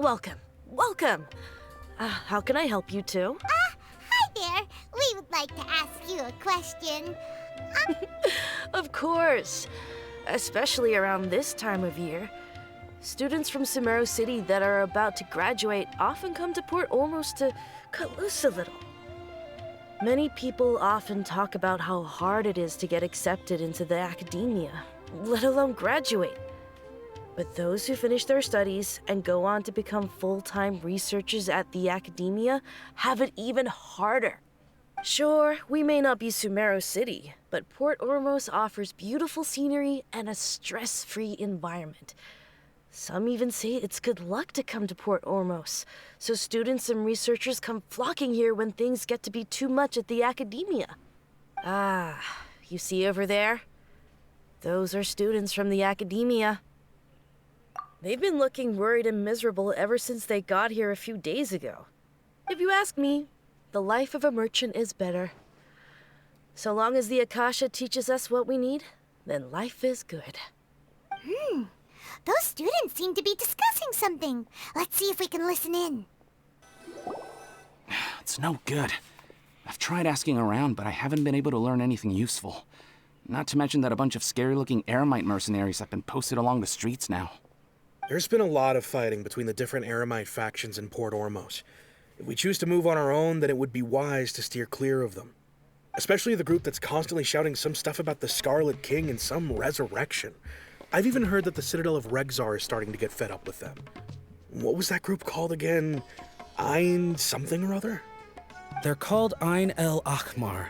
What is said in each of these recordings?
Welcome. Welcome. How can I help you two? Hi there. We would like to ask you a question. Of course. Especially around this time of year. Students from Sumeru City that are about to graduate often come to Port Ormos to cut loose a little. Many people often talk about how hard it is to get accepted into the academia, let alone graduate. But those who finish their studies and go on to become full-time researchers at the academia have it even harder. Sure, we may not be Sumeru City, but Port Ormos offers beautiful scenery and a stress-free environment. Some even say it's good luck to come to Port Ormos, so students and researchers come flocking here when things get to be too much at the academia. You see over there? Those are students from the academia. They've been looking worried and miserable ever since they got here a few days ago. If you ask me, the life of a merchant is better. So long as the Akasha teaches us what we need, then life is good. Those students seem to be discussing something. Let's see if we can listen in. It's no good. I've tried asking around, but I haven't been able to learn anything useful. Not to mention that a bunch of scary-looking Eremite mercenaries have been posted along the streets now. There's been a lot of fighting between the different Eremite factions in Port Ormos. If we choose to move on our own, then it would be wise to steer clear of them. Especially the group that's constantly shouting some stuff about the Scarlet King and some resurrection. I've even heard that the Citadel of Regzar is starting to get fed up with them. What was that group called again? Ein something or other? They're called Ein el Akhmar.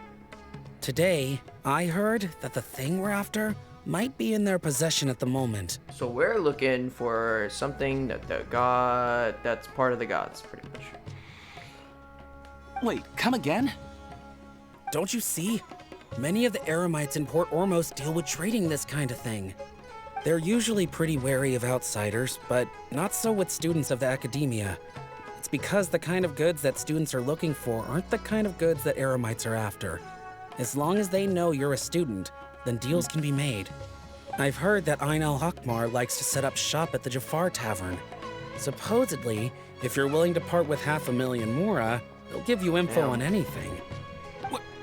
Today, I heard that the thing we're after might be in their possession at the moment. So we're looking for something that's part of the gods, pretty much. Wait, come again? Don't you see? Many of the Eremites in Port Ormos deal with trading this kind of thing. They're usually pretty wary of outsiders, but not so with students of the academia. It's because the kind of goods that students are looking for aren't the kind of goods that Eremites are after. As long as they know you're a student, then deals can be made. I've heard that Ein al-Hakmar likes to set up shop at the Jafar Tavern. Supposedly, if you're willing to part with 500,000 Mora, they'll give you info on anything.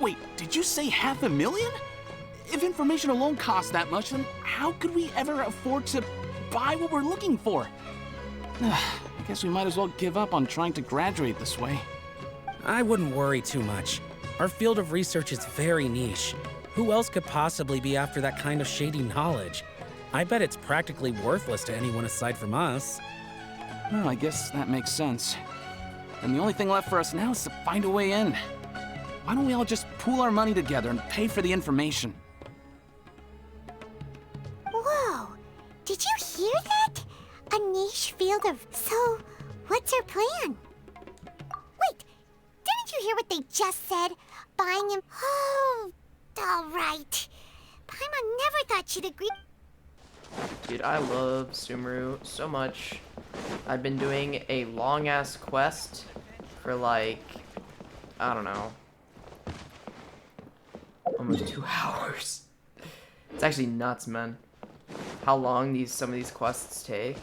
Wait, did you say 500,000? If information alone costs that much, then how could we ever afford to buy what we're looking for? I guess we might as well give up on trying to graduate this way. I wouldn't worry too much. Our field of research is very niche. Who else could possibly be after that kind of shady knowledge? I bet it's practically worthless to anyone aside from us. Well, I guess that makes sense. And the only thing left for us now is to find a way in. Why don't we all just pool our money together and pay for the information? Whoa! Did you hear that? A niche field of... So, what's our plan? Wait, didn't you hear what they just said? Buying him... Oh, all right. Paimon never thought she'd agree... Dude, I love Sumeru so much. I've been doing a long-ass quest for like... I don't know. Almost 2 hours. It's actually nuts, man. How long some of these quests take.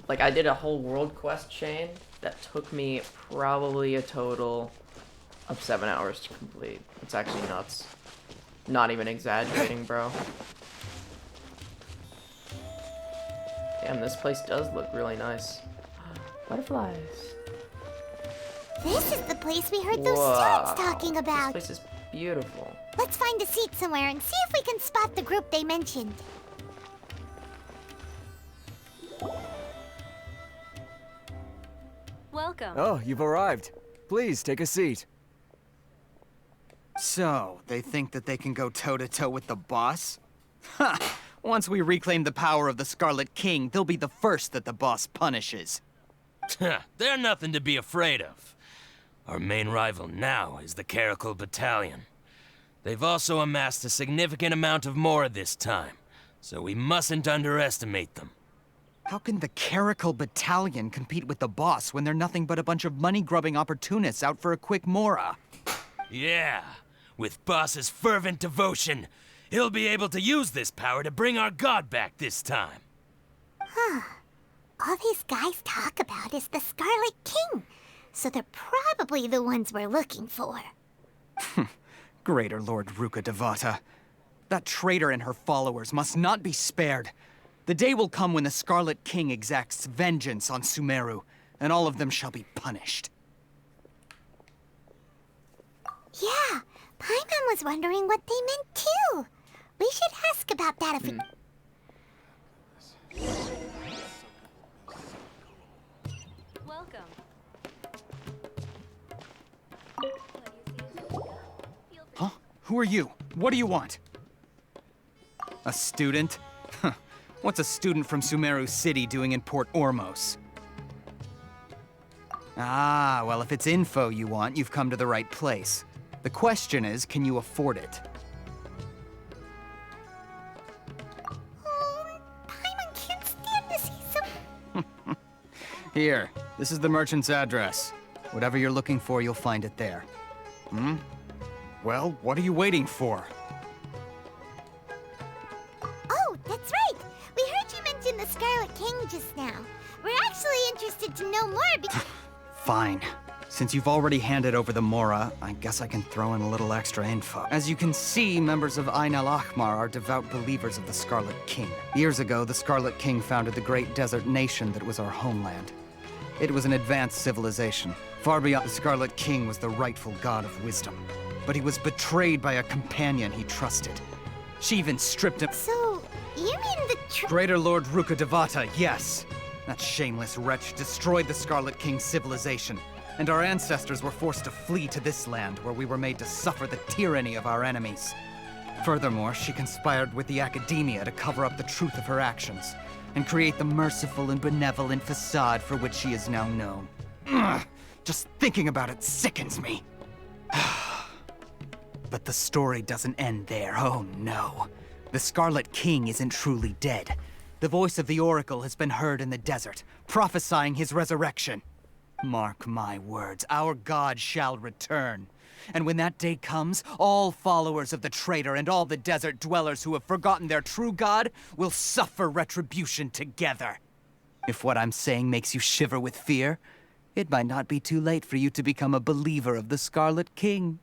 Like, I did a whole world quest chain that took me probably a total of 7 hours to complete. It's actually nuts. Not even exaggerating, bro. Damn, this place does look really nice. Butterflies. This is the place we heard those students talking about. This place is beautiful. Let's find a seat somewhere and see if we can spot the group they mentioned. Welcome. Oh, you've arrived. Please, take a seat. So, they think that they can go toe-to-toe with the boss? Ha! Once we reclaim the power of the Scarlet King, they'll be the first that the boss punishes. They're nothing to be afraid of. Our main rival now is the Caracal Battalion. They've also amassed a significant amount of Mora this time, so we mustn't underestimate them. How can the Caracal Battalion compete with the boss when they're nothing but a bunch of money-grubbing opportunists out for a quick Mora? Yeah, with boss's fervent devotion, he'll be able to use this power to bring our god back this time. All these guys talk about is the Scarlet King, so they're probably the ones we're looking for. Greater Lord Ruka Devata. That traitor and her followers must not be spared. The day will come when the Scarlet King exacts vengeance on Sumeru, and all of them shall be punished. Yeah, Paimon was wondering what they meant too. We should ask about that if we... Welcome. Huh? Who are you? What do you want? A student? Huh. What's a student from Sumeru City doing in Port Ormos? Ah, well, if it's info you want, you've come to the right place. The question is, can you afford it? Oh, Paimon can't stand to see some... Here, this is the merchant's address. Whatever you're looking for, you'll find it there. Hmm? Well, what are you waiting for? Oh, that's right. We heard you mention the Scarlet King just now. We're actually interested to know more because... Fine. Since you've already handed over the Mora, I guess I can throw in a little extra info. As you can see, members of Ain al-Ahmar are devout believers of the Scarlet King. Years ago, the Scarlet King founded the great desert nation that was our homeland. It was an advanced civilization. Far beyond, the Scarlet King was the rightful god of wisdom. But he was betrayed by a companion he trusted. She even stripped him. So, you mean the Greater Lord Ruka Devata, yes. That shameless wretch destroyed the Scarlet King's civilization, and our ancestors were forced to flee to this land where we were made to suffer the tyranny of our enemies. Furthermore, she conspired with the Academia to cover up the truth of her actions, and create the merciful and benevolent facade for which she is now known. Ugh, just thinking about it sickens me. But the story doesn't end there, oh no. The Scarlet King isn't truly dead. The voice of the Oracle has been heard in the desert, prophesying his resurrection. Mark my words, our god shall return. And when that day comes, all followers of the traitor and all the desert dwellers who have forgotten their true god will suffer retribution together. If what I'm saying makes you shiver with fear, it might not be too late for you to become a believer of the Scarlet King.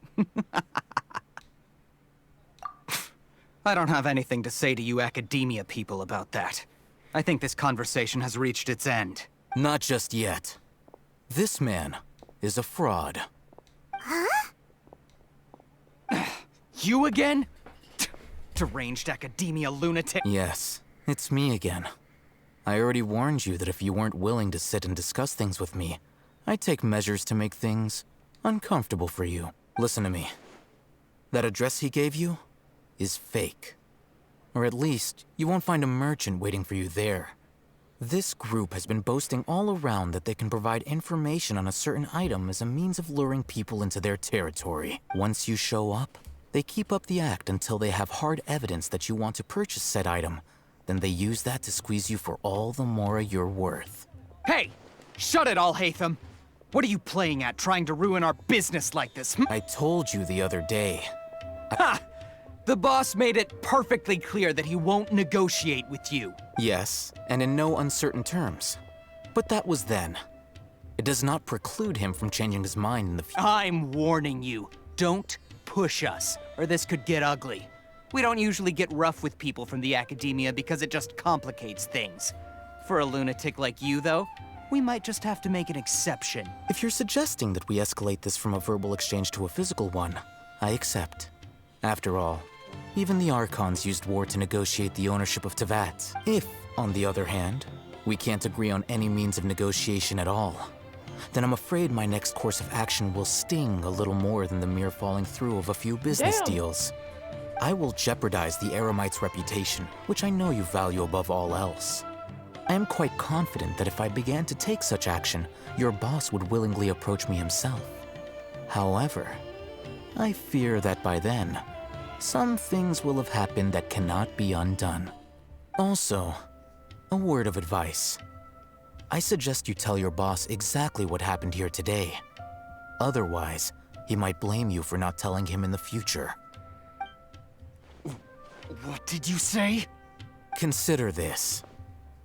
I don't have anything to say to you Academia people about that. I think this conversation has reached its end. Not just yet. This man is a fraud. You again? Deranged Academia lunatic. Yes, it's me again. I already warned you that if you weren't willing to sit and discuss things with me, I'd take measures to make things uncomfortable for you. Listen to me. That address he gave you is fake. Or at least, you won't find a merchant waiting for you there. This group has been boasting all around that they can provide information on a certain item as a means of luring people into their territory. Once you show up, they keep up the act until they have hard evidence that you want to purchase said item. Then they use that to squeeze you for all the Mora you're worth. Hey! Shut it, Al-Haytham! What are you playing at, trying to ruin our business like this? I told you the other day. Ha! The boss made it perfectly clear that he won't negotiate with you. Yes, and in no uncertain terms. But that was then. It does not preclude him from changing his mind in the future. I'm warning you. Don't push us, or this could get ugly. We don't usually get rough with people from the Academia because it just complicates things. For a lunatic like you, though, we might just have to make an exception. If you're suggesting that we escalate this from a verbal exchange to a physical one, I accept. After all, even the Archons used war to negotiate the ownership of Teyvat. If, on the other hand, we can't agree on any means of negotiation at all, then I'm afraid my next course of action will sting a little more than the mere falling through of a few business deals. I will jeopardize the Eremite's reputation, which I know you value above all else. I am quite confident that if I began to take such action, your boss would willingly approach me himself. However, I fear that by then, some things will have happened that cannot be undone. Also, a word of advice. I suggest you tell your boss exactly what happened here today. Otherwise, he might blame you for not telling him in the future. What did you say? Consider this.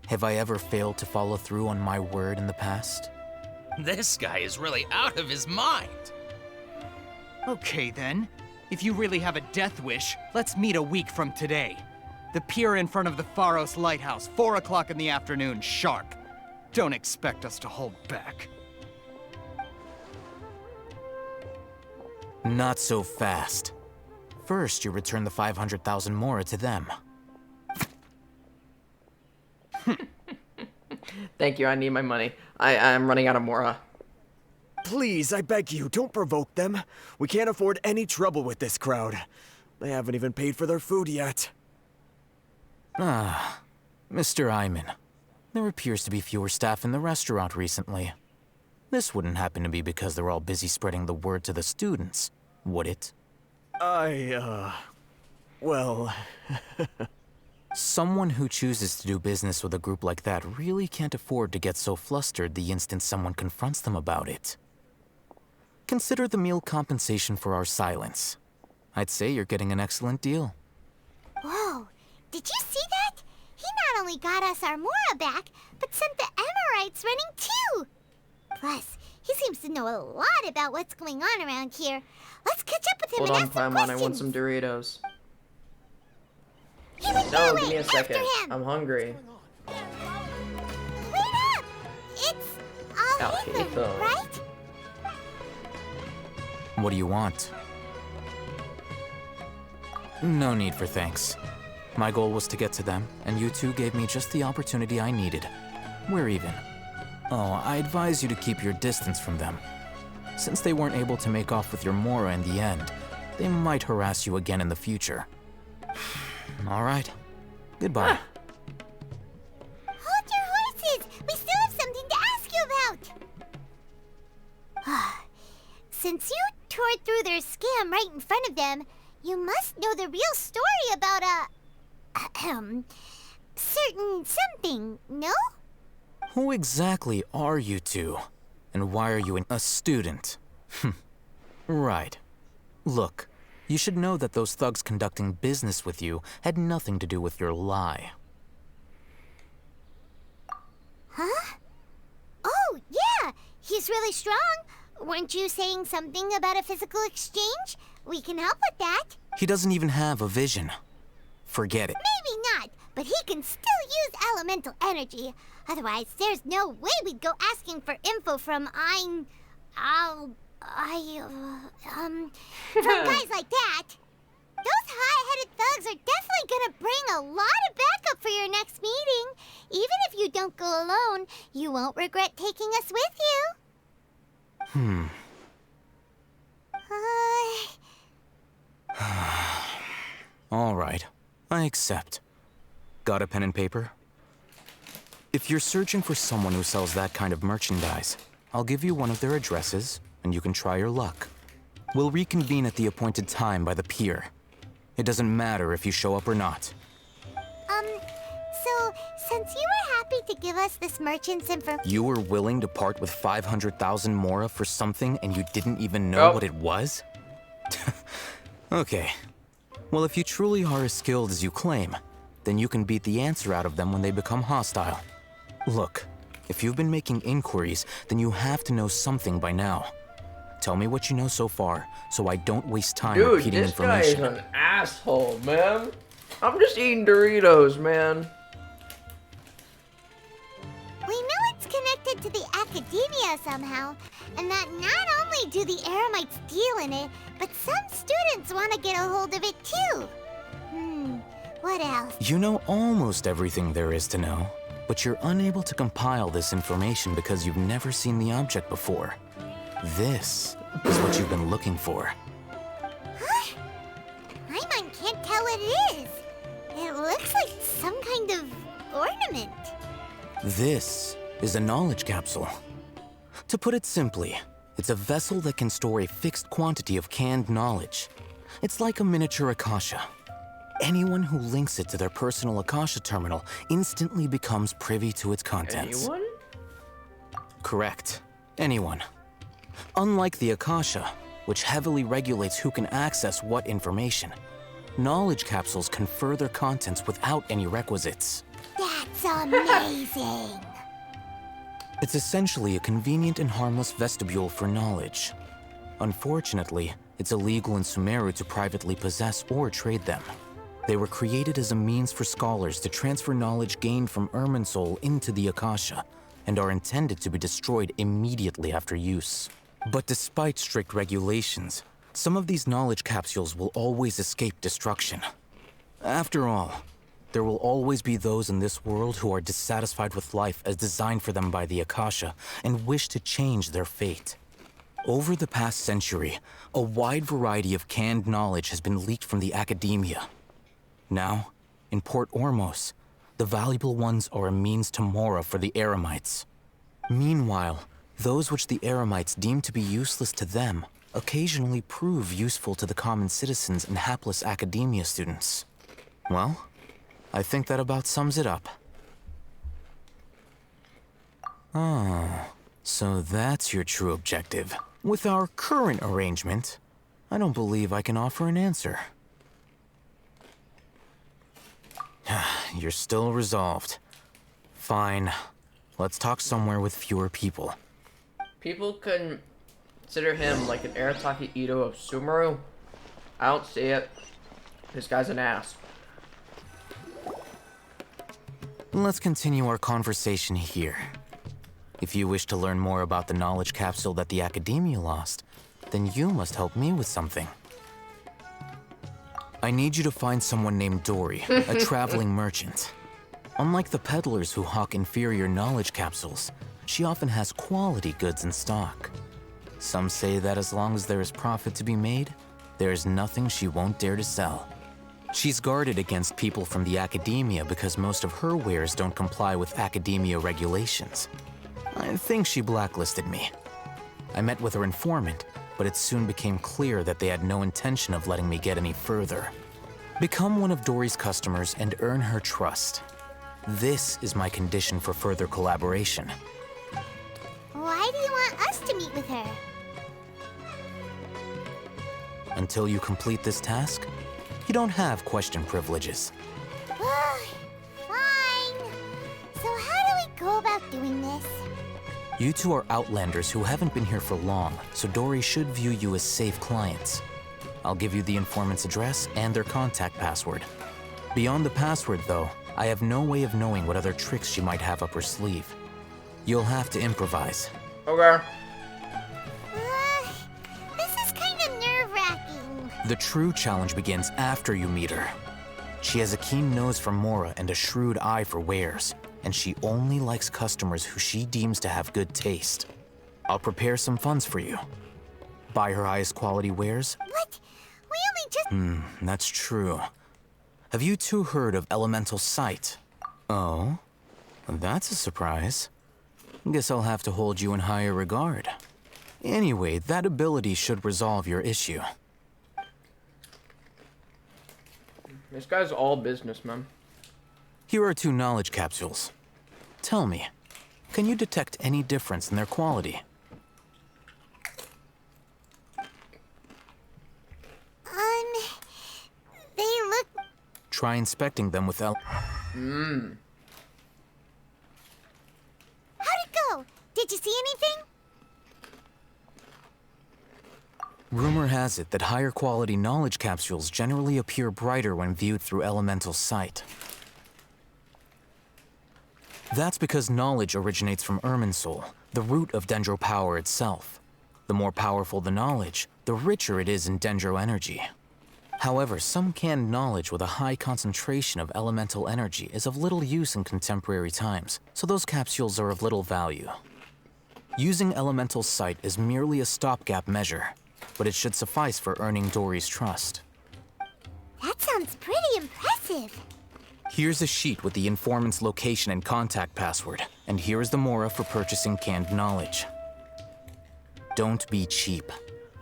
Have I ever failed to follow through on my word in the past? This guy is really out of his mind. Okay then. If you really have a death wish, let's meet a week from today. The pier in front of the Pharos Lighthouse, 4 o'clock in the afternoon, sharp. Don't expect us to hold back. Not so fast. First, you return the 500,000 mora to them. Thank you, I need my money. I'm running out of mora. Please, I beg you, don't provoke them. We can't afford any trouble with this crowd. They haven't even paid for their food yet. Ah, Mr. Iman. There appears to be fewer staff in the restaurant recently. This wouldn't happen to be because they're all busy spreading the word to the students, would it? Well... Someone who chooses to do business with a group like that really can't afford to get so flustered the instant someone confronts them about it. Consider the meal compensation for our silence. I'd say you're getting an excellent deal. Whoa, did you see that? He not only got us our Mora back, but sent the Emirites running too! Plus, he seems to know a lot about what's going on around here. Let's catch up with him Hold and on, ask some Paimon, I questions. want some Doritos. He went No, that give me way, a second. after him. I'm hungry. Wait up! It's Al-Hithem, Al-Hithem. right? What do you want? No need for thanks. My goal was to get to them, and you two gave me just the opportunity I needed. We're even. Oh, I advise you to keep your distance from them. Since they weren't able to make off with your Mora in the end, they might harass you again in the future. All right. Goodbye. Hold your horses! We still have something to ask you about! Since you tore through their scam right in front of them, you must know the real story about certain something, no? Who exactly are you two? And why are you a student? Right. Look, you should know that those thugs conducting business with you had nothing to do with your lie. Huh? Oh, yeah! He's really strong! Weren't you saying something about a physical exchange? We can help with that. He doesn't even have a vision. Forget it. Maybe not, but he can still use elemental energy. Otherwise, there's no way we'd go asking for info from from guys like that. Those hot-headed thugs are definitely gonna bring a lot of backup for your next meeting. Even if you don't go alone, you won't regret taking us with you. All right. I accept. Got a pen and paper? If you're searching for someone who sells that kind of merchandise, I'll give you one of their addresses, and you can try your luck. We'll reconvene at the appointed time by the pier. It doesn't matter if you show up or not. So, since you were happy to give us this merchant's information... You were willing to part with 500,000 mora for something and you didn't even know what it was? Okay. Well, if you truly are as skilled as you claim, then you can beat the answer out of them when they become hostile. Look, if you've been making inquiries, then you have to know something by now. Tell me what you know so far, so I don't waste time repeating information. Dude, this guy is an asshole, man. I'm just eating Doritos, man. We know it's connected to the academia somehow, and that not only do the Eremites deal in it, but some students want to get a hold of it too. What else? You know almost everything there is to know, but you're unable to compile this information because you've never seen the object before. This is what you've been looking for. Huh? Paimon can't tell what it is. It looks like some kind of ornament. This is a knowledge capsule. To put it simply, it's a vessel that can store a fixed quantity of canned knowledge. It's like a miniature Akasha. Anyone who links it to their personal Akasha terminal instantly becomes privy to its contents. Anyone? Correct. Anyone. Unlike the Akasha, which heavily regulates who can access what information, knowledge capsules confer their contents without any requisites. That's amazing! It's essentially a convenient and harmless vestibule for knowledge. Unfortunately, it's illegal in Sumeru to privately possess or trade them. They were created as a means for scholars to transfer knowledge gained from Irminsul into the Akasha, and are intended to be destroyed immediately after use. But despite strict regulations, some of these knowledge capsules will always escape destruction. After all, there will always be those in this world who are dissatisfied with life as designed for them by the Akasha and wish to change their fate. Over the past century, a wide variety of canned knowledge has been leaked from the academia. Now, in Port Ormos, the valuable ones are a means to Mora for the Eremites. Meanwhile, those which the Eremites deem to be useless to them occasionally prove useful to the common citizens and hapless academia students. Well, I think that about sums it up. Oh, so that's your true objective. With our current arrangement, I don't believe I can offer an answer. You're still resolved. Fine. Let's talk somewhere with fewer people. People consider him like an Arataki Ito of Sumeru. I don't see it. This guy's an ass. Let's continue our conversation here. If you wish to learn more about the knowledge capsule that the Academia lost, then you must help me with something. I need you to find someone named Dory, a traveling merchant. Unlike the peddlers who hawk inferior knowledge capsules, she often has quality goods in stock. Some say that as long as there is profit to be made, there is nothing she won't dare to sell. She's guarded against people from the Academia because most of her wares don't comply with Academia regulations. I think she blacklisted me. I met with her informant, but it soon became clear that they had no intention of letting me get any further. Become one of Dory's customers and earn her trust. This is my condition for further collaboration. Why do you want us to meet with her? Until you complete this task, you don't have question privileges. Fine. So how do we go about doing this? You two are outlanders who haven't been here for long, so Dory should view you as safe clients. I'll give you the informant's address and their contact password. Beyond the password, though, I have no way of knowing what other tricks she might have up her sleeve. You'll have to improvise. Okay. This is kind of nerve-wracking. The true challenge begins after you meet her. She has a keen nose for Mora and a shrewd eye for wares, and she only likes customers who she deems to have good taste. I'll prepare some funds for you. Buy her highest quality wares? What? We only just... That's true. Have you two heard of elemental sight? Oh? That's a surprise. Guess I'll have to hold you in higher regard. Anyway, that ability should resolve your issue. This guy's all businessman. Here are 2 knowledge capsules. Tell me, can you detect any difference in their quality? They look... Try inspecting them with How'd it go? Did you see anything? Rumor has it that higher quality knowledge capsules generally appear brighter when viewed through elemental sight. That's because knowledge originates from Irminsul, the root of Dendro power itself. The more powerful the knowledge, the richer it is in Dendro energy. However, some canned knowledge with a high concentration of elemental energy is of little use in contemporary times, so those capsules are of little value. Using elemental sight is merely a stopgap measure, but it should suffice for earning Dory's trust. That sounds pretty impressive. Here's a sheet with the informant's location and contact password, and here is the Mora for purchasing canned knowledge. Don't be cheap.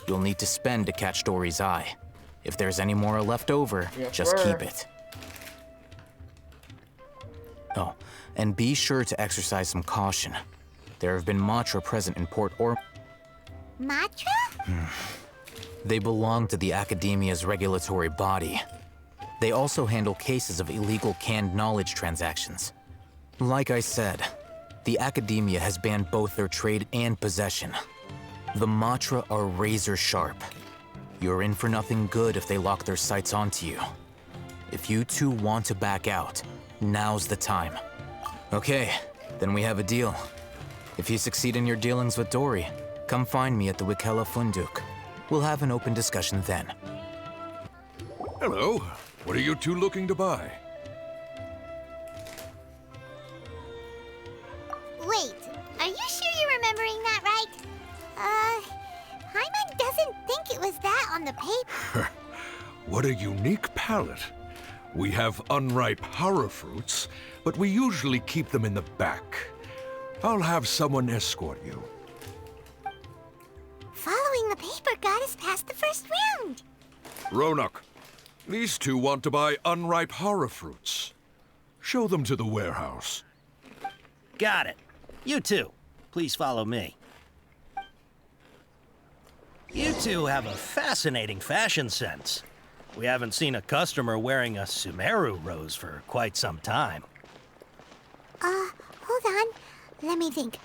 You'll need to spend to catch Dory's eye. If there's any Mora left over, just keep it. Oh, and be sure to exercise some caution. There have been Matra present in Port Ormos. Matra? They belong to the Academia's regulatory body. They also handle cases of illegal canned knowledge transactions. Like I said, the Academia has banned both their trade and possession. The Matra are razor sharp. You're in for nothing good if they lock their sights onto you. If you two want to back out, now's the time. Okay, then we have a deal. If you succeed in your dealings with Dory, come find me at the Wikela Funduk. We'll have an open discussion then. Hello. What are you two looking to buy? Wait, are you sure you're remembering that right? Hyman doesn't think it was that on the paper. What a unique palate. We have unripe horror fruits, but we usually keep them in the back. I'll have someone escort you. Following the paper got us past the first round. Ronak, these two want to buy unripe horror fruits. Show them to the warehouse. Got it. You two, please follow me. You two have a fascinating fashion sense. We haven't seen a customer wearing a Sumeru rose for quite some time. Hold on. Let me think.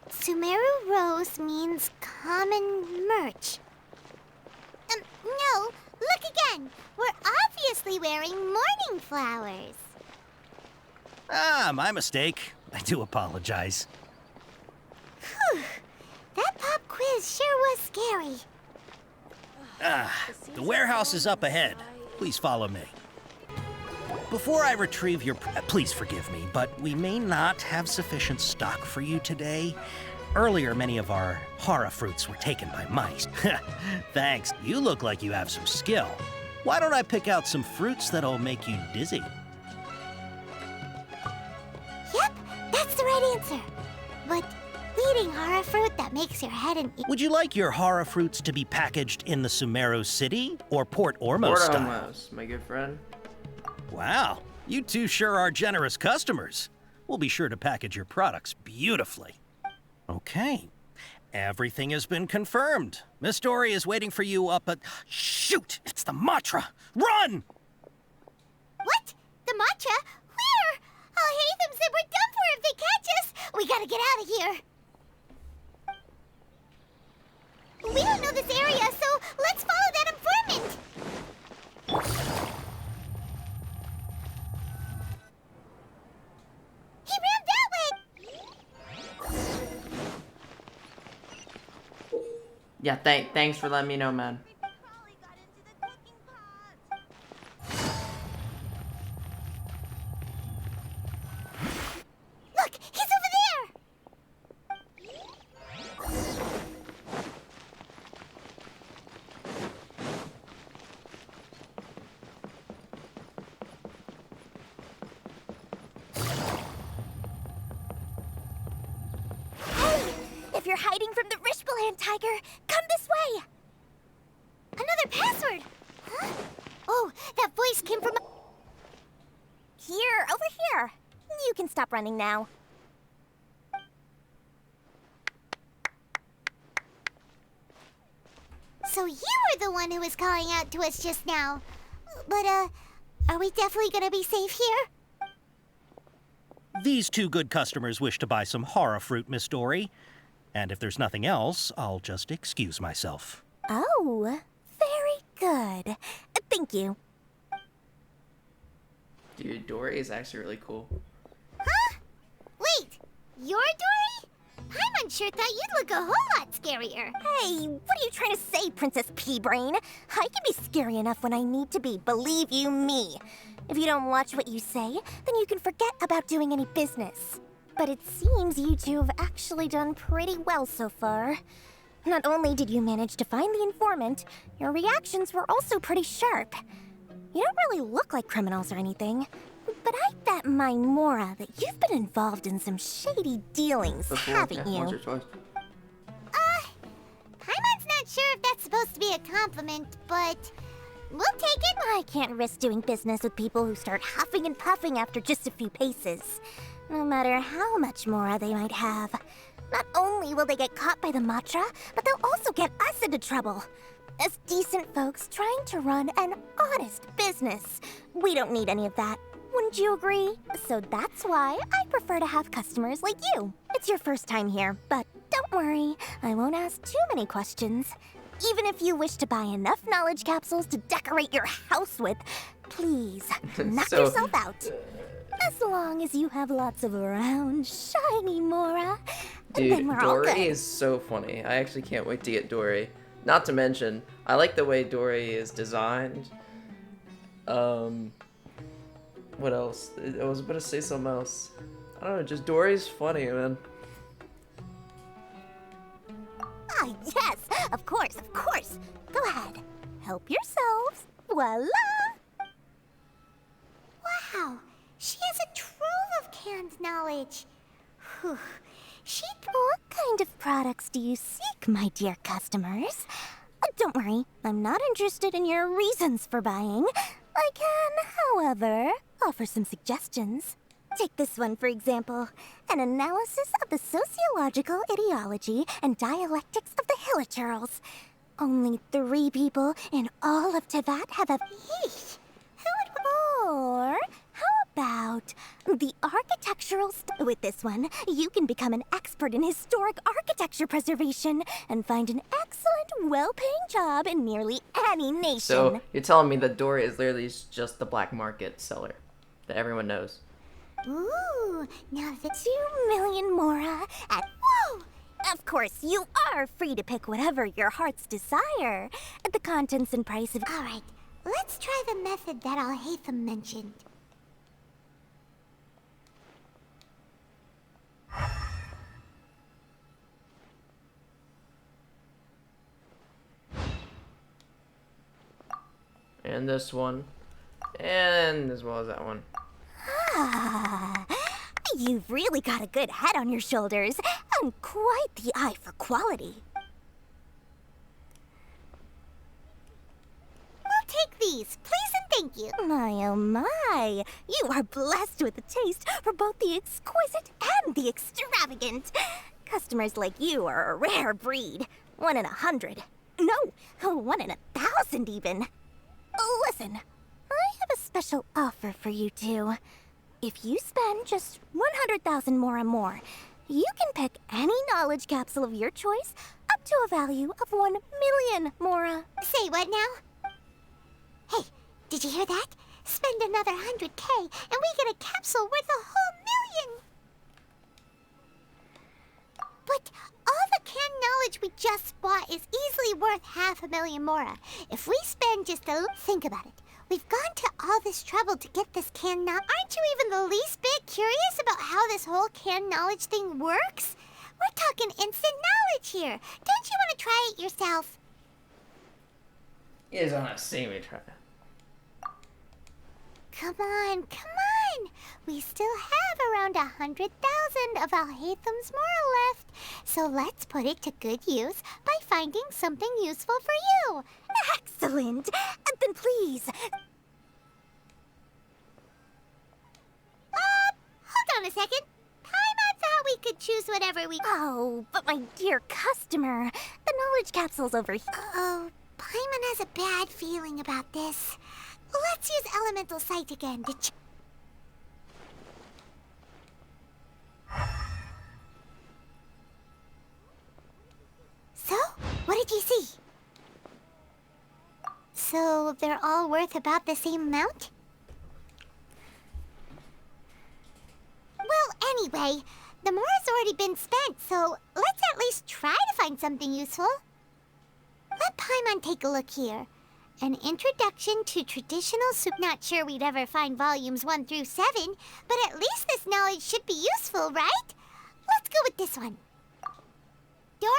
Sumeru rose means common merch. No, look again. We're obviously wearing morning flowers. Ah, my mistake. I do apologize. Whew. That pop quiz sure was scary. The warehouse is up ahead. Please follow me. Before I retrieve your... please forgive me, but we may not have sufficient stock for you today. Earlier, many of our hara fruits were taken by mice. Thanks. You look like you have some skill. Why don't I pick out some fruits that'll make you dizzy? Yep, that's the right answer. But eating hara fruit that makes your head an... Would you like your hara fruits to be packaged in the Sumeru City or Port Ormos style? Port Ormos, my good friend. Wow, you two sure are generous customers. We'll be sure to package your products beautifully. Okay, everything has been confirmed. Miss Dory is waiting for you up at... Shoot, it's the Matra! Run! What? The matcha? Where? Oh, Hatham said we're done for if they catch us. We gotta get out of here. We don't know this area, so let's follow that informant. He ran that way. Yeah, thanks for letting me know, man. Look, he's over there. Hey, if you're hiding from the Rishbaland tiger, come this way. Another password. Huh? Oh, that voice came from... Here, over here. You can stop running now. So you were the one who was calling out to us just now. But, are we definitely gonna be safe here? These two good customers wish to buy some hara fruit, Miss Dory. And if there's nothing else, I'll just excuse myself. Oh, very good. Thank you. Dude, Dory is actually really cool. Huh? Wait, you're Dory? I'm unsure thought you'd look a whole lot scarier. Hey, what are you trying to say, Princess Pea-Brain? I can be scary enough when I need to be, believe you me. If you don't watch what you say, then you can forget about doing any business. But it seems you two have actually done pretty well so far. Not only did you manage to find the informant, your reactions were also pretty sharp. You don't really look like criminals or anything, but I bet my Mora that you've been involved in some shady dealings, haven't you? Once or twice. Paimon's not sure if that's supposed to be a compliment, but we'll take it. I can't risk doing business with people who start huffing and puffing after just a few paces. No matter how much Mora they might have. Not only will they get caught by the Matra, but they'll also get us into trouble. as decent folks trying to run an honest business. We don't need any of that. Wouldn't you agree? So that's why I prefer to have customers like you. It's your first time here, but don't worry, I won't ask too many questions. Even if you wish to buy enough knowledge capsules to decorate your house with, please, knock yourself out. As long as you have lots of round, shiny Mora, then Dude, we're all Dory good. is so funny. I actually can't wait to get Dory. Not to mention, I like the way Dory is designed. What else? I was about to say something else. I don't know, just Dory's funny, man. Ah, yes, of course, of course. Go ahead, help yourselves. Voila! Wow, she has a trove of canned knowledge. Whew. What kind of products do you seek, my dear customers? Don't worry, I'm not interested in your reasons for buying. I can, however, offer some suggestions. Take this one, for example. An analysis of the sociological ideology and dialectics of the Hilichurls. Only 3 people in all of Tevat have a... Yeesh. Or how about the architectural with this one, you can become an expert in historic architecture preservation and find an excellent, well-paying job in nearly any nation. So, you're telling me that Dory is literally just the black market seller that everyone knows. Ooh, now the 2 million Mora at... Whoa! Of course, you are free to pick whatever your heart's desire. The contents and price of... All right, let's try the method that Al-Haytham mentioned. And this one. And as well as that one. Ah, you've really got a good head on your shoulders, and quite the eye for quality. We'll take these, please and thank you. My oh my, you are blessed with a taste for both the exquisite and the extravagant. Customers like you are a rare breed. 1 in 100. No, 1 in 1,000 even. Listen, I have a special offer for you two. If you spend just 100,000 more, you can pick any knowledge capsule of your choice up to a value of 1 million Mora. Say what now? Hey, did you hear that? Spend another 100K and we get a capsule worth a whole 1,000,000! But all the canned knowledge we just bought is easily worth 500,000 Mora. If we spend just a... Think about it. We've gone to all this trouble to get this canned knowledge. Aren't you even the least bit curious about how this whole canned knowledge thing works? We're talking instant knowledge here. Don't you want to try it yourself? You guys don't have to see me try it. Come on, come on! We still have around 100,000 of Al-Haytham's Mora left, so let's put it to good use by finding something useful for you. Excellent! Then please... Hold on a second. Paimon thought we could choose whatever we... Oh, but my dear customer, the knowledge capsule's over here. Oh, Paimon has a bad feeling about this. Let's use Elemental Sight again to So, what did you see? So, they're all worth about the same amount? Well, anyway, the Mora's already been spent, so let's at least try to find something useful. Let Paimon take a look here. An introduction to traditional soup. Not sure we'd ever find volumes 1 through 7, but at least this knowledge should be useful, right? Let's go with this one. Dory,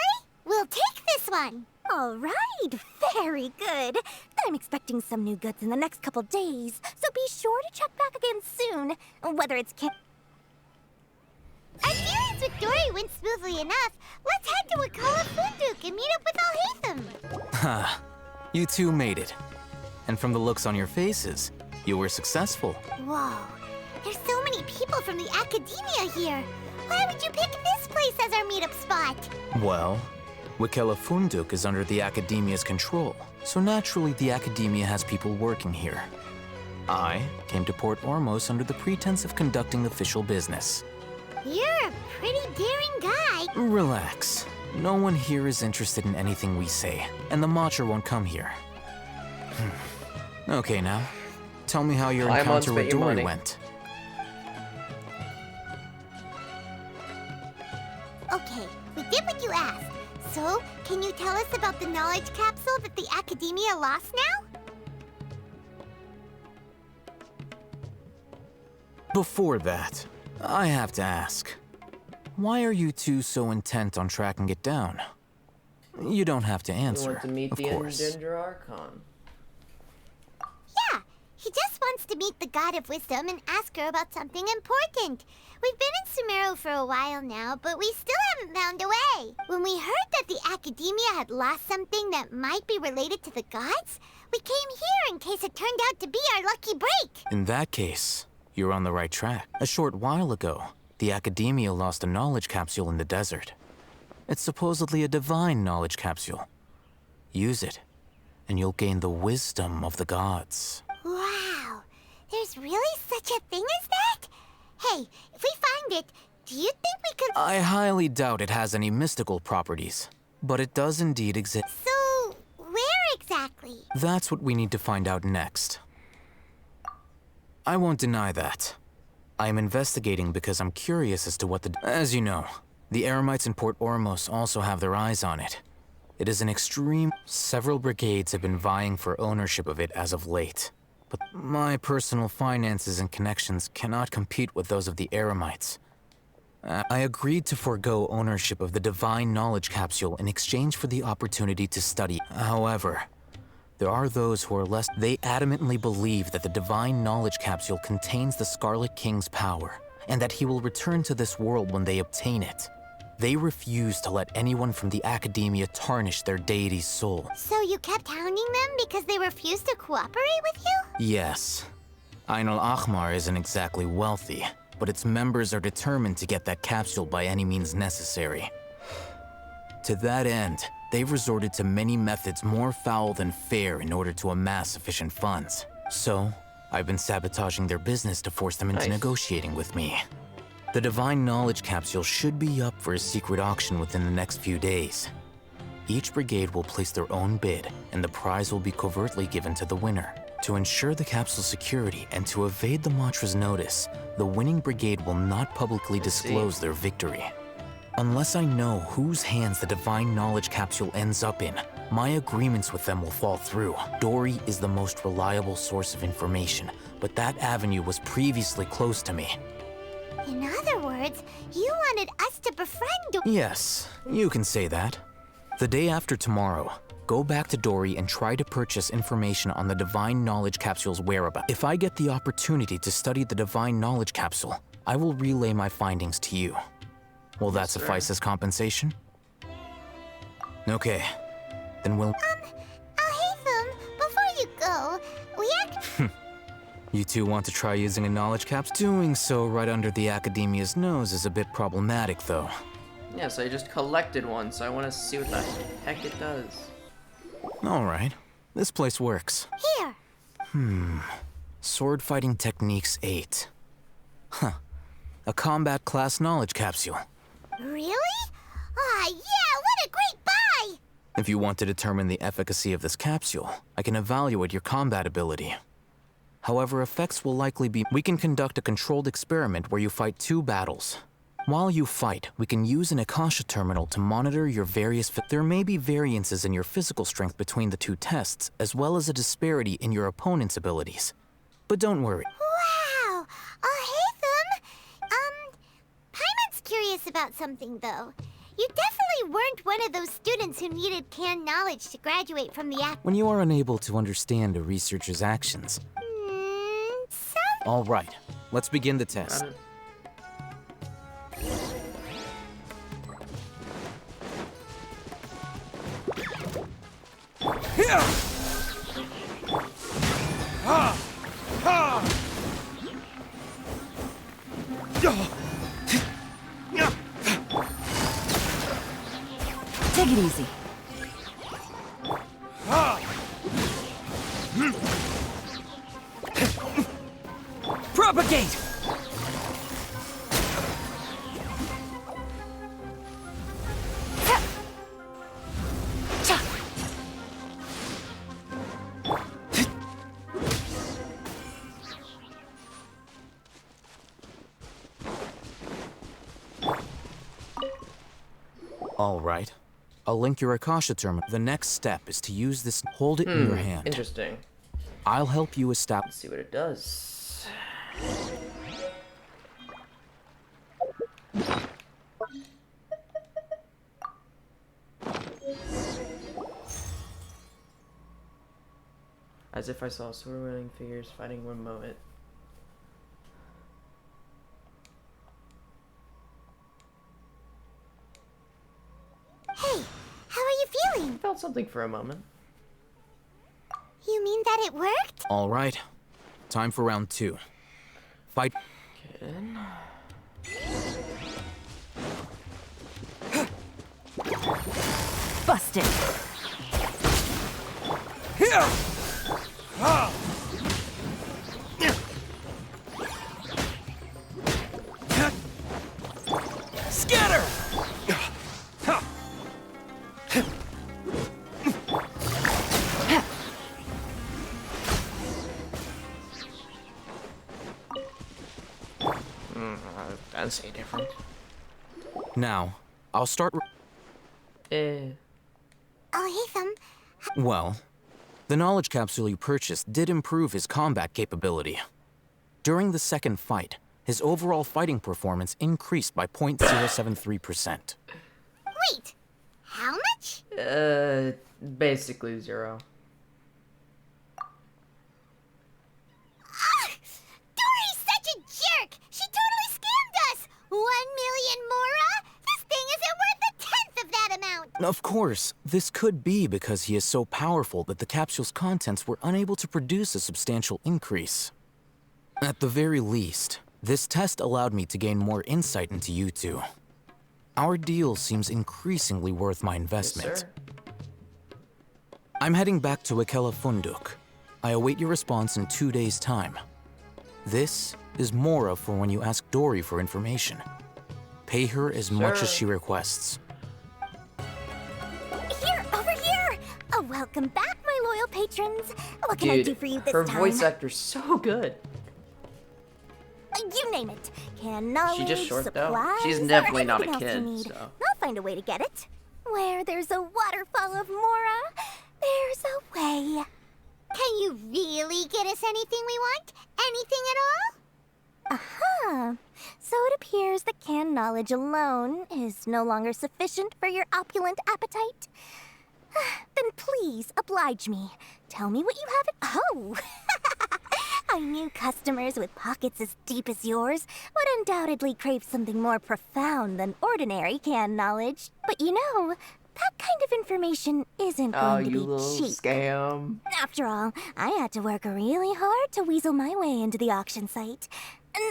we'll take this one. All right, very good. I'm expecting some new goods in the next couple days, so be sure to check back again soon. Whether it's Our dealings with Dory went smoothly enough. Let's head to Wakala Funduk and meet up with Al-Haytham. Ha! You two made it. And from the looks on your faces, you were successful. Whoa, there's so many people from the academia here. Why would you pick this place as our meetup spot? Well, Wikela Funduk is under the Academia's control, so naturally the Academia has people working here. I came to Port Ormos under the pretense of conducting official business. You're a pretty daring guy. Relax. No one here is interested in anything we say, and the Matcha won't come here. Okay, now, tell me how your encounter with Dory went. Okay, we did what you asked. So, can you tell us about the knowledge capsule that the Academia lost now? Before that, I have to ask, why are you two so intent on tracking it down? You don't have to answer, You want to meet of the course. Sumeru Archon. Yeah, he just wants to meet the God of Wisdom and ask her about something important. We've been in Sumeru for a while now, but we still haven't found a way. When we heard that the Academia had lost something that might be related to the gods, we came here in case it turned out to be our lucky break. In that case, you're on the right track. A short while ago, the Academia lost a knowledge capsule in the desert. It's supposedly a divine knowledge capsule. Use it, and you'll gain the wisdom of the gods. Wow, there's really such a thing as that? Hey, if we find it, do you think we could... I highly doubt it has any mystical properties, but it does indeed exist. So, where exactly? That's what we need to find out next. I won't deny that. I am investigating because I'm curious as to what the... As you know, the Eremites in Port Ormos also have their eyes on it. It is an extreme... Several brigades have been vying for ownership of it as of late. But my personal finances and connections cannot compete with those of the Eremites. I agreed to forego ownership of the Divine Knowledge Capsule in exchange for the opportunity to study. However, there are those who are less... They adamantly believe that the Divine Knowledge Capsule contains the Scarlet King's power, and that he will return to this world when they obtain it. They refuse to let anyone from the Academia tarnish their deity's soul. So you kept hounding them because they refused to cooperate with you? Yes. Ain al-Ahmar isn't exactly wealthy, but its members are determined to get that capsule by any means necessary. To that end, they've resorted to many methods more foul than fair in order to amass sufficient funds. So, I've been sabotaging their business to force them into negotiating with me. The Divine Knowledge Capsule should be up for a secret auction within the next few days. Each brigade will place their own bid, and the prize will be covertly given to the winner. To ensure the capsule's security and to evade the Matra's notice, the winning brigade will not publicly disclose their victory. Unless I know whose hands the Divine Knowledge Capsule ends up in, my agreements with them will fall through. Dory is the most reliable source of information, but that avenue was previously closed to me. In other words, you wanted us to befriend... Yes, you can say that. The day after tomorrow, go back to Dory and try to purchase information on the Divine Knowledge Capsule's whereabouts. If I get the opportunity to study the Divine Knowledge Capsule, I will relay my findings to you. Will that suffice as compensation? Okay, then we'll... Al-Haytham, before you go, we You two want to try using a knowledge capsule? Doing so right under the Academia's nose is a bit problematic, though. Yeah, so I just collected one, so I want to see what the heck it does. Alright, this place works. Here. Sword Fighting Techniques 8. Huh. A combat class knowledge capsule. Really? Ah, yeah, what a great buy! If you want to determine the efficacy of this capsule, I can evaluate your combat ability. However, effects will likely be... We can conduct a controlled experiment where you fight 2 battles. While you fight, we can use an Akasha terminal to monitor your various... There may be variances in your physical strength between the 2 tests, as well as a disparity in your opponent's abilities. But don't worry. Wow! Al-Haytham! Paimon's curious about something, though. You definitely weren't one of those students who needed canned knowledge to graduate from the When you are unable to understand a researcher's actions... All right, let's begin the test. Take it easy. Propagate! All right. I'll link your Akasha terminal. The next step is to use this. Hold it in your hand. Interesting. I'll help you establish. Let's see what it does. As if I saw swirling figures fighting remote. Hey, how are you feeling? Felt something for a moment. You mean that it worked? All right. Time for round 2. Fight. Busted. Here! Scatter! That's different. Now, I'll start. Oh, Ethan. Well, the knowledge capsule you purchased did improve his combat capability. During the second fight, his overall fighting performance increased by 0.073%. Wait, how much? Basically 0. Dory's such a jerk! She totally scammed us! 1 million mora? This thing isn't worth a tenth of that amount! Of course, this could be because he is so powerful that the capsule's contents were unable to produce a substantial increase. At the very least, this test allowed me to gain more insight into you two. Our deal seems increasingly worth my investment. Yes, sir. I'm heading back to Akela Funduk. I await your response in 2 days' time. This is Mora for when you ask Dory for information. Pay her as much as she requests. Here, over here! Welcome back, my loyal patrons. What can Dude, I do for you this her time? voice actor's so good. You name it. Can knowledge, She just short though. supplies, She's or definitely not a anything else you kid, need. so. I'll find a way to get it. Where there's a waterfall of Mora, there's a way. Can you really get us anything we want? Anything at all? Aha! So it appears that canned knowledge alone is no longer sufficient for your opulent appetite. Then please oblige me. Tell me what you have. Oh! I knew customers with pockets as deep as yours would undoubtedly crave something more profound than ordinary canned knowledge. But you know, that kind of information isn't going to you be little cheap. scam. After all, I had to work really hard to weasel my way into the auction site.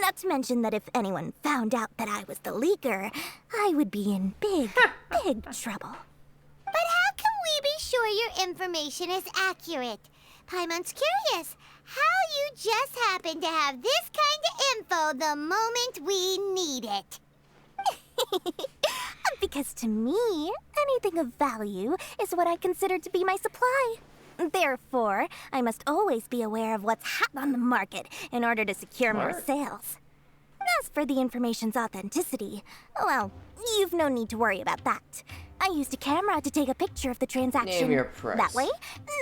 Not to mention that if anyone found out that I was the leaker, I would be in big, big trouble. But how can we be sure your information is accurate? Paimon's curious how you just happen to have this kind of info the moment we need it. Because to me, anything of value is what I consider to be my supply. Therefore, I must always be aware of what's hot on the market in order to secure more sales. As for the information's authenticity, well, you've no need to worry about that. I used a camera to take a picture of the transaction. Name your price. That way,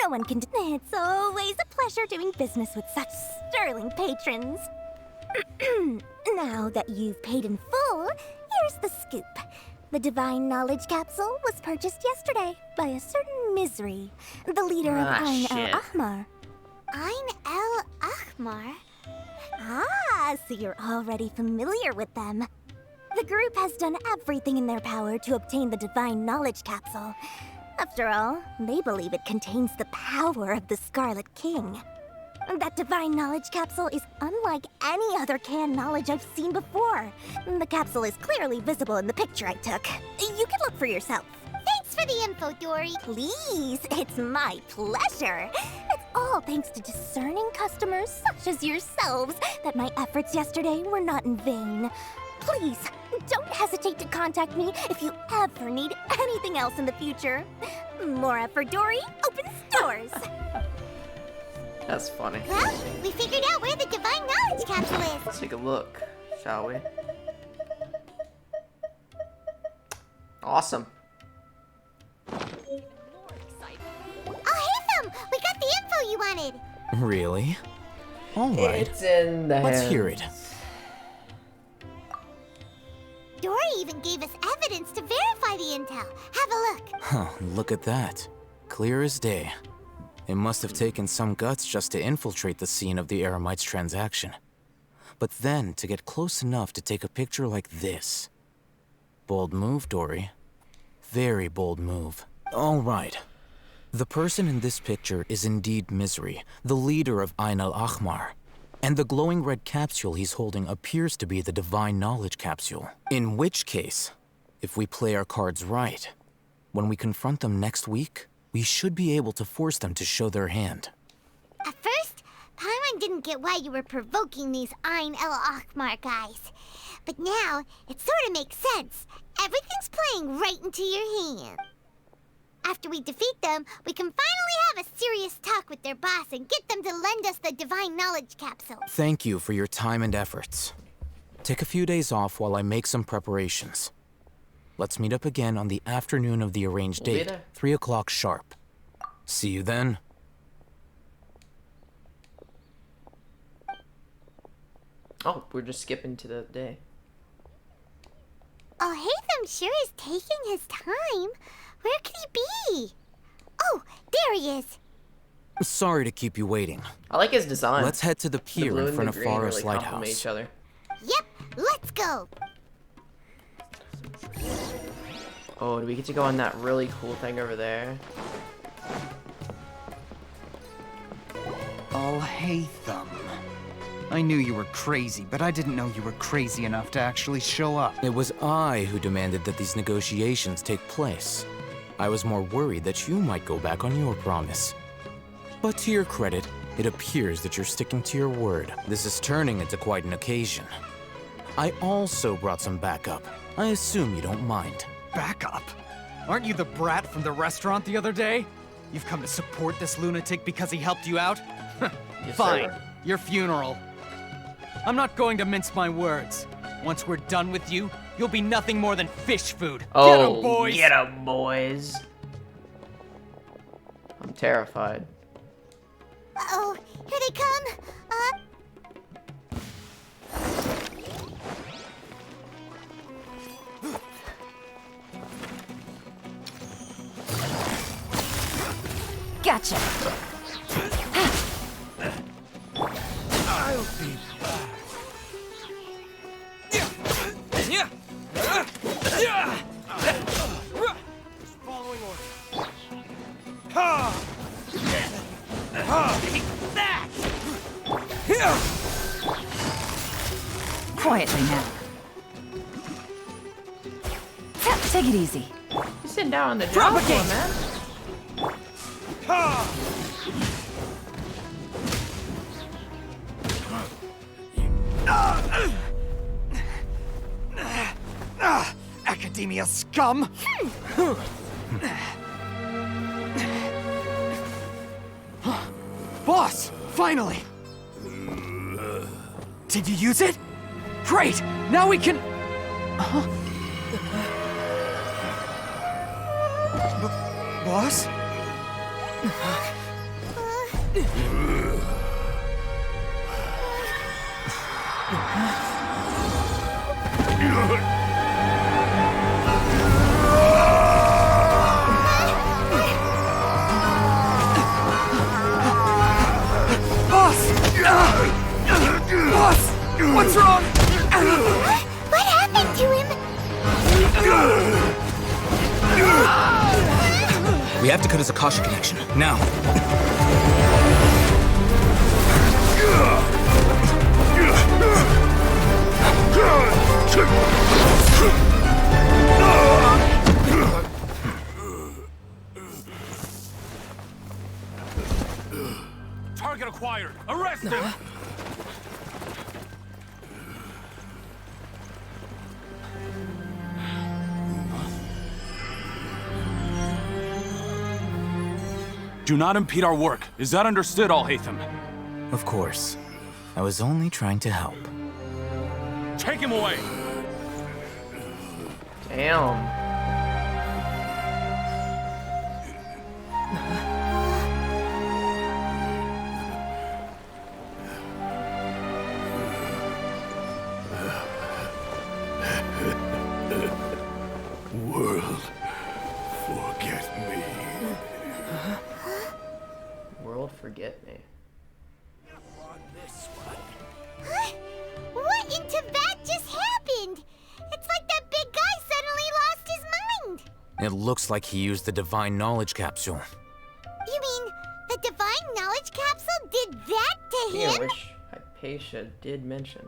no one can deny. It's always a pleasure doing business with such sterling patrons. Now that you've paid in full, here's the scoop. The Divine Knowledge Capsule was purchased yesterday by a certain Misery, the leader of Ain el-Ahmar. Ain el-Ahmar? Ah, so you're already familiar with them. The group has done everything in their power to obtain the Divine Knowledge Capsule. After all, they believe it contains the power of the Scarlet King. That Divine Knowledge Capsule is unlike any other canned knowledge I've seen before. The capsule is clearly visible in the picture I took. You can look for yourself. Thanks for for the info, Dory. Please, it's my pleasure. It's all thanks to discerning customers such as yourselves that my efforts yesterday were not in vain. Please, don't hesitate to contact me if you ever need anything else in the future. More for Dory opens doors. That's funny. Well, we figured out where the Divine Knowledge Capsule is. Let's take a look, shall we? Awesome. Oh, hey, Thumb! We got the info you wanted. Really? All right. It's in the Let's hear it. Dory even gave us evidence to verify the intel. Have a look. Huh, look at that. Clear as day. It must have taken some guts just to infiltrate the scene of the Eremites transaction. But then to get close enough to take a picture like this. Bold move, Dory. Very bold move. All right. The person in this picture is indeed Misery, the leader of Ain al-Ahmar. And the glowing red capsule he's holding appears to be the Divine Knowledge Capsule. In which case, if we play our cards right, when we confront them next week, we should be able to force them to show their hand. At first, Paimon didn't get why you were provoking these Ain el-Ahmar guys. But now, it sort of makes sense. Everything's playing right into your hand. After we defeat them, we can finally have a serious talk with their boss and get them to lend us the Divine Knowledge Capsule. Thank you for your time and efforts. Take a few days off while I make some preparations. Let's meet up again on the afternoon of the arranged We'll be date, there. 3 o'clock sharp. See you then. Oh, we're just skipping to the day. Oh, Hatham sure is taking his time. Where could he be? Oh, there he is. Sorry to keep you waiting. I like his design. Let's head to the pier blue in and front the of green Forest really complement Lighthouse. each other. Yep, let's go. Oh, do we get to go on that really cool thing over there? Oh, hey, Thumb. I knew you were crazy, but I didn't know you were crazy enough to actually show up. It was I who demanded that these negotiations take place. I was more worried that you might go back on your promise. But to your credit, it appears that you're sticking to your word. This is turning into quite an occasion. I also brought some backup. I assume you don't mind. Backup? Aren't you the brat from the restaurant the other day? You've come to support this lunatic because he helped you out? Yes, Fine. sir. Your funeral. I'm not going to mince my words. Once we're done with you, you'll be nothing more than fish food. Oh, Get 'em, boys! Get 'em, boys. I'm terrified. Uh-oh, here they come. Gotcha. I'll be back. Following orders. Quietly now. Take it easy. You sitting down on the Drop job a game. man. Academia scum! Boss! Finally! Did you use it? Great! Now we can... Boss? Boss! What's wrong? What happened to him? We have to cut his Akasha connection, now. faster! Do not impede our work. Is that understood, Al-Haytham? Of course. I was only trying to help. Take him away! Damn. World, forget me. World, forget me. Huh? What in Tibet just happened? It's like that big guy suddenly lost his mind. It looks like he used the Divine Knowledge Capsule. You mean the Divine Knowledge Capsule did that to Yeah, him? which Hypatia did mention.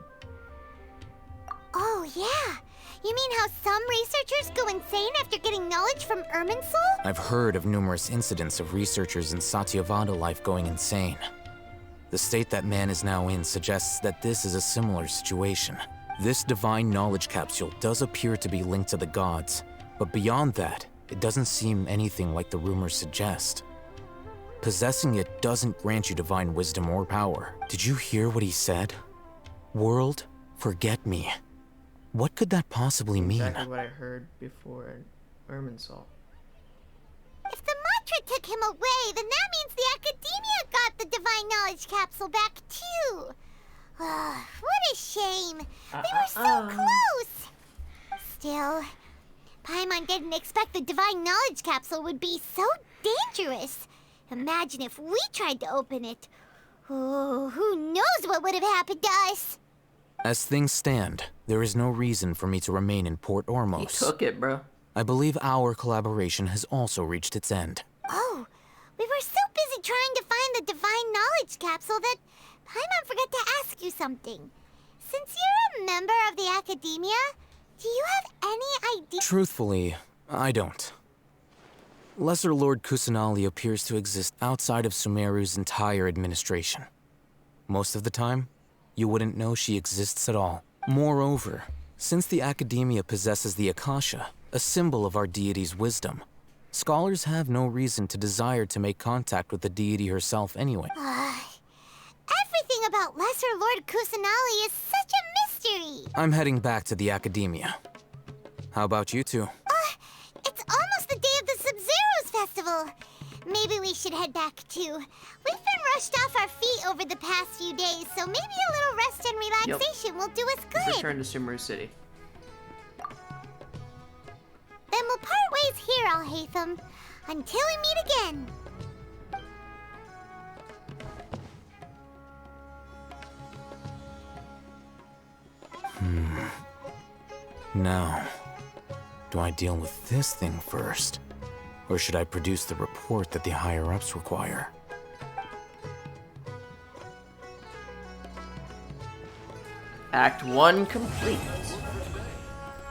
Oh, yeah. You mean how some researchers go insane after getting knowledge from Irminsul? I've heard of numerous incidents of researchers in Satyavada life going insane. The state that man is now in suggests that this is a similar situation. This Divine Knowledge Capsule does appear to be linked to the gods, but beyond that, it doesn't seem anything like the rumors suggest. Possessing it doesn't grant you divine wisdom or power. Did you hear what he said? World, forget me. What could that possibly mean? Exactly what I heard before in Irminsul. If the mantra took him away, then that means the Academia got the Divine Knowledge Capsule back too. What a shame. They were so close. Still, Paimon didn't expect the Divine Knowledge Capsule would be so dangerous. Imagine if we tried to open it. Oh, who knows what would have happened to us? As things stand, there is no reason for me to remain in Port Ormos. He took it, bro. I believe our collaboration has also reached its end. Oh, we were so busy trying to find the Divine Knowledge Capsule that Paimon forgot to ask you something. Since you're a member of the Academia, do you have any idea? Truthfully, I don't. Lesser Lord Kusanali appears to exist outside of Sumeru's entire administration. Most of the time, you wouldn't know she exists at all. Moreover, since the Academia possesses the Akasha, a symbol of our deity's wisdom, scholars have no reason to desire to make contact with the deity herself anyway. Everything about Lesser Lord Kusanali is such a mystery. I'm heading back to the Academia. How about you two? It's almost the day of the Sub-Zeros Festival. Maybe we should head back too. We've been rushed off our feet over the past few days, so maybe a little rest and relaxation will do us good. Return to Sumeru City. Then we'll part ways here, Al-Haytham, until we meet again. Now, do I deal with this thing first? Or should I produce the report that the higher-ups require? Act 1 complete.